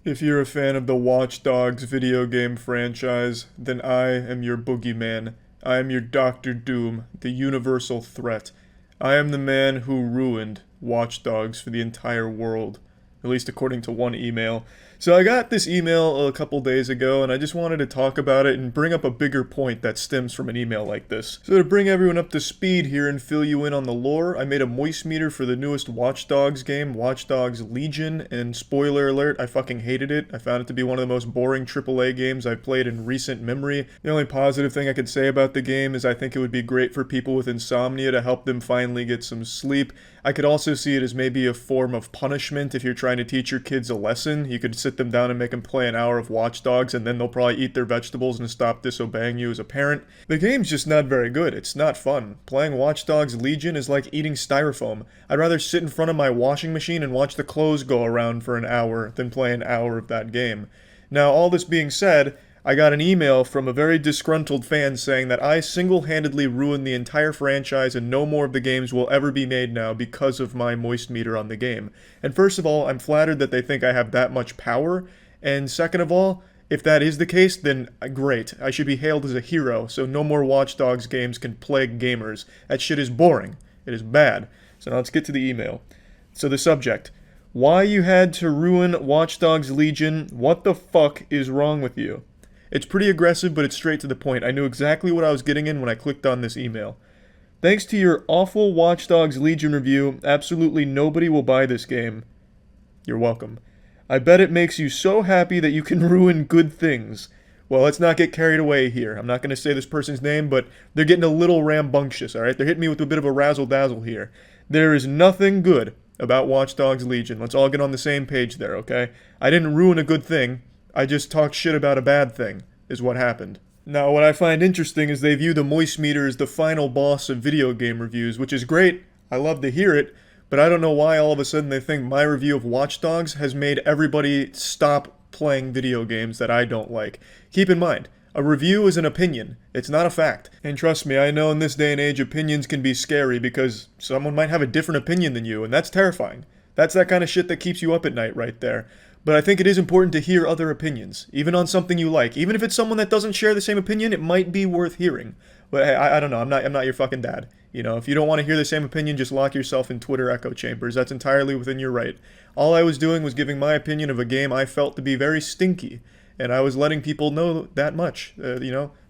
If you're a fan of the Watch Dogs video game franchise, then I am your boogeyman. I am your Doctor Doom, the universal threat. I am the man who ruined Watch Dogs for the entire world, at least according to one email. So I got this email a couple days ago, and I just wanted to talk about it and bring up a bigger point that stems from an email like this. So to bring everyone up to speed here and fill you in on the lore, I made a moist meter for the newest Watch Dogs game, Watch Dogs Legion, and spoiler alert, I fucking hated it. I found it to be one of the most boring AAA games I've played in recent memory. The only positive thing I could say about the game is I think it would be great for people with insomnia to help them finally get some sleep. I could also see it as maybe a form of punishment if you're trying to teach your kids a lesson. You could sit them down and make them play an hour of Watch Dogs, and then they'll probably eat their vegetables and stop disobeying you as a parent. The game's just not very good. It's not fun. Playing Watch Dogs Legion is like eating styrofoam. I'd rather sit in front of my washing machine and watch the clothes go around for an hour than play an hour of that game. Now, all this being said, I got an email from a very disgruntled fan saying that I single-handedly ruined the entire franchise and no more of the games will ever be made now because of my moist meter on the game. And first of all, I'm flattered that they think I have that much power, and second of all, if that is the case, then great. I should be hailed as a hero, so no more Watch Dogs games can plague gamers. That shit is boring. It is bad. So now let's get to the email. So the subject: why you had to ruin Watch Dogs Legion? What the fuck is wrong with you? It's pretty aggressive, but it's straight to the point. I knew exactly what I was getting in when I clicked on this email. Thanks to your awful Watch Dogs Legion review, absolutely nobody will buy this game. You're welcome. I bet it makes you so happy that you can ruin good things. Well, let's not get carried away here. I'm not going to say this person's name, but they're getting a little rambunctious, alright? They're hitting me with a bit of a razzle-dazzle here. There is nothing good about Watch Dogs Legion. Let's all get on the same page there, okay? I didn't ruin a good thing. I just talked shit about a bad thing, is what happened. Now, what I find interesting is they view the moist meter as the final boss of video game reviews, which is great. I love to hear it, but I don't know why all of a sudden they think my review of Watch Dogs has made everybody stop playing video games that I don't like. Keep in mind, a review is an opinion. It's not a fact. And trust me, I know in this day and age opinions can be scary because someone might have a different opinion than you, and that's terrifying. That's that kind of shit that keeps you up at night right there. But I think it is important to hear other opinions, even on something you like. Even if it's someone that doesn't share the same opinion, it might be worth hearing. But hey, I don't know. I'm not your fucking dad. You know, if you don't want to hear the same opinion, just lock yourself in Twitter echo chambers. That's entirely within your right. All I was doing was giving my opinion of a game I felt to be very stinky, and I was letting people know that much.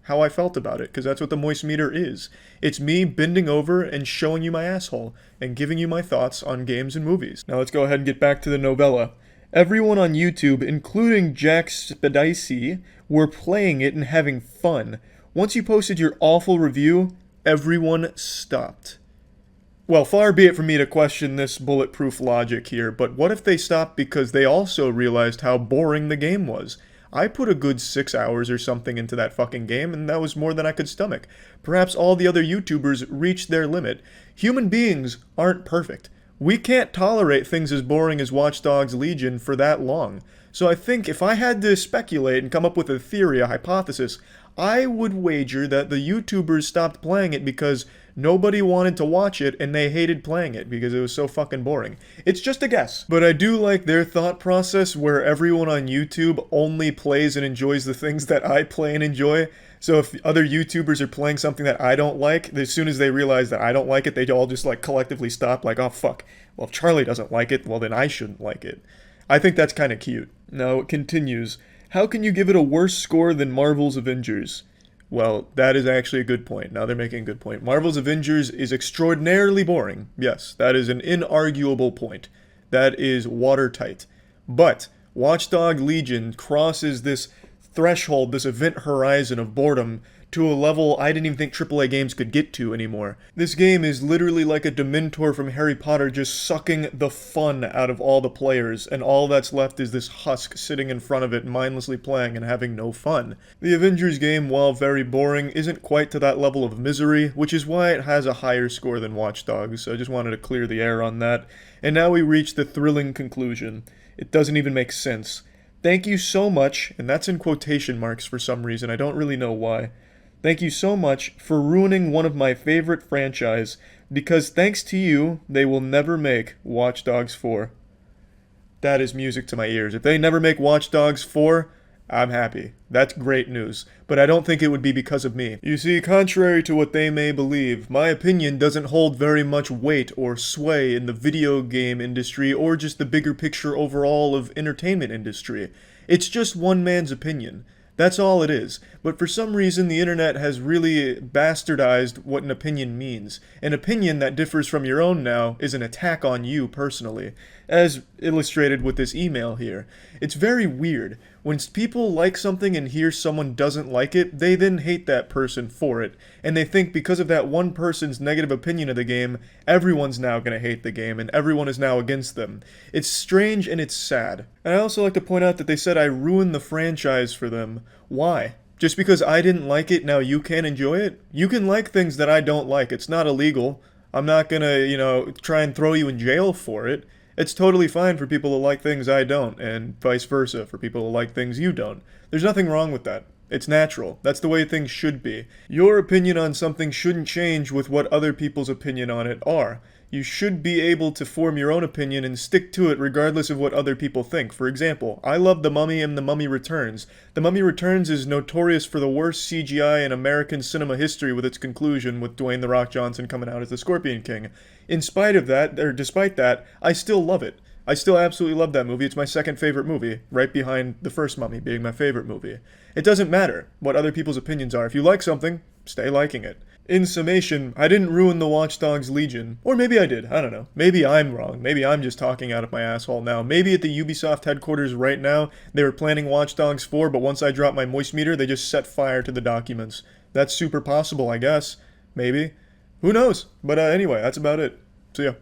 How I felt about it, because that's what the moist meter is. It's me bending over and showing you my asshole and giving you my thoughts on games and movies. Now let's go ahead and get back to the novella. Everyone on YouTube, including Jack Spadici, were playing it and having fun. Once you posted your awful review, everyone stopped. Well, far be it from me to question this bulletproof logic here, but what if they stopped because they also realized how boring the game was? I put a good 6 hours or something into that fucking game, and that was more than I could stomach. Perhaps all the other YouTubers reached their limit. Human beings aren't perfect. We can't tolerate things as boring as Watch Dogs Legion for that long. So I think if I had to speculate and come up with a theory, a hypothesis, I would wager that the YouTubers stopped playing it because nobody wanted to watch it and they hated playing it because it was so fucking boring. It's just a guess. But I do like their thought process where everyone on YouTube only plays and enjoys the things that I play and enjoy. So if other YouTubers are playing something that I don't like, as soon as they realize that I don't like it, they all just like collectively stop like, oh fuck, well if Charlie doesn't like it, well then I shouldn't like it. I think that's kind of cute. Now it continues. How can you give it a worse score than Marvel's Avengers? Well, that is actually a good point. Now they're making a good point. Marvel's Avengers is extraordinarily boring. Yes, that is an inarguable point. That is watertight. But Watchdog Legion crosses this threshold, this event horizon of boredom to a level I didn't even think AAA games could get to anymore. This game is literally like a Dementor from Harry Potter just sucking the fun out of all the players, and all that's left is this husk sitting in front of it mindlessly playing and having no fun. The Avengers game, while very boring, isn't quite to that level of misery, which is why it has a higher score than Watch Dogs, so I just wanted to clear the air on that. And now we reach the thrilling conclusion. It doesn't even make sense. Thank you so much, and that's in quotation marks for some reason, I don't really know why. Thank you so much for ruining one of my favorite franchise, because thanks to you, they will never make Watch Dogs 4. That is music to my ears. If they never make Watch Dogs 4, I'm happy. That's great news. But I don't think it would be because of me. You see, contrary to what they may believe, my opinion doesn't hold very much weight or sway in the video game industry or just the bigger picture overall of entertainment industry. It's just one man's opinion. That's all it is. But for some reason, the internet has really bastardized what an opinion means. An opinion that differs from your own now is an attack on you personally, as illustrated with this email here. It's very weird. When people like something and hear someone doesn't like it, they then hate that person for it. And they think because of that one person's negative opinion of the game, everyone's now going to hate the game and everyone is now against them. It's strange and it's sad. And I also like to point out that they said I ruined the franchise for them. Why? Just because I didn't like it, now you can't enjoy it? You can like things that I don't like. It's not illegal. I'm not gonna, try and throw you in jail for it. It's totally fine for people to like things I don't, and vice versa for people to like things you don't. There's nothing wrong with that. It's natural. That's the way things should be. Your opinion on something shouldn't change with what other people's opinion on it are. You should be able to form your own opinion and stick to it regardless of what other people think. For example, I love The Mummy and The Mummy Returns. The Mummy Returns is notorious for the worst CGI in American cinema history with its conclusion with Dwayne "The Rock" Johnson coming out as the Scorpion King. In spite of that, or despite that, I still love it. I still absolutely love that movie. It's my second favorite movie, right behind The First Mummy being my favorite movie. It doesn't matter what other people's opinions are. If you like something, stay liking it. In summation, I didn't ruin the Watch Dogs Legion. Or maybe I did, I don't know. Maybe I'm wrong. Maybe I'm just talking out of my asshole now. Maybe at the Ubisoft headquarters right now, they were planning Watch Dogs 4, but once I dropped my moist meter, they just set fire to the documents. That's super possible, I guess. Maybe. Who knows? But anyway, that's about it. See ya.